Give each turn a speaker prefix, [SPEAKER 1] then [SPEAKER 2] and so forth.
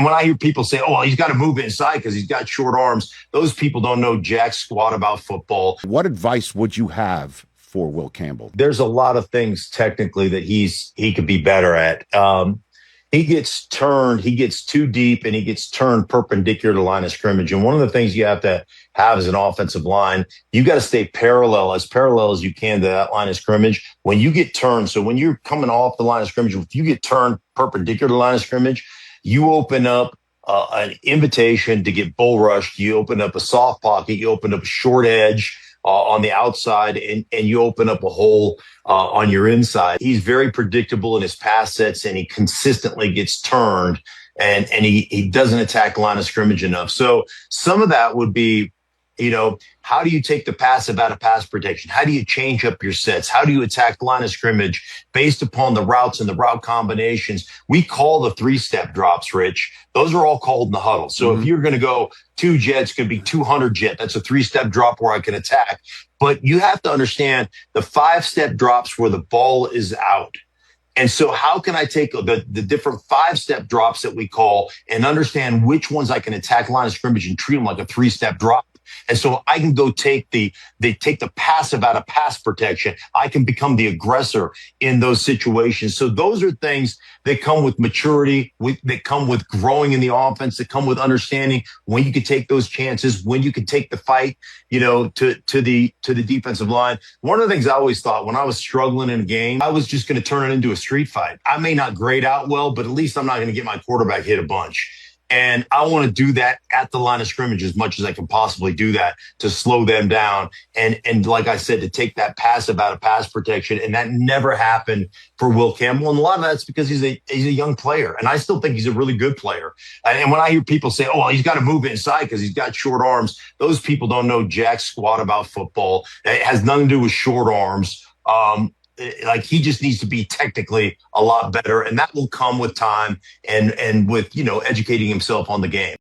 [SPEAKER 1] When I hear people say, oh, well, he's got to move inside because he's got short arms, those people don't know jack squat about football.
[SPEAKER 2] What advice would you have for Will Campbell?
[SPEAKER 1] There's a lot of things technically that he could be better at. He gets too deep, and he gets turned perpendicular to the line of scrimmage. And one of the things you have to have as an offensive line, you got to stay parallel as you can to that line of scrimmage. When you get turned, so when you're coming off the line of scrimmage, if you get turned perpendicular to the line of scrimmage, you open up an invitation to get bull rushed. You open up a soft pocket. You open up a short edge on the outside, and you open up a hole on your inside. He's very predictable in his pass sets, and he consistently gets turned, and he doesn't attack the line of scrimmage enough. So some of that would be, how do you take the passive out of pass protection? How do you change up your sets? How do you attack the line of scrimmage based upon the routes and the route combinations? We call the 3-step drops, Rich. Those are all called in the huddle. So if you're going to go 2 jets, could be 200 jet. That's a 3-step drop where I can attack. But you have to understand the 5-step drops where the ball is out. And so how can I take the different 5-step drops that we call and understand which ones I can attack line of scrimmage and treat them like a 3-step drop? And so I can go take the passive out of pass protection. I can become the aggressor in those situations. So those are things that come with maturity, that come with growing in the offense, that come with understanding when you can take those chances, when you can take the fight, to the defensive line. One of the things I always thought when I was struggling in a game, I was just going to turn it into a street fight. I may not grade out well, but at least I'm not going to get my quarterback hit a bunch. And I want to do that at the line of scrimmage as much as I can possibly do that to slow them down. And like I said, to take that passive out of pass protection. And that never happened for Will Campbell. And a lot of that's because he's a young player. And I still think he's a really good player. And when I hear people say, oh, well, he's got to move inside because he's got short arms, those people don't know jack squat about football. It has nothing to do with short arms. He just needs to be technically a lot better, and that will come with time and with educating himself on the game.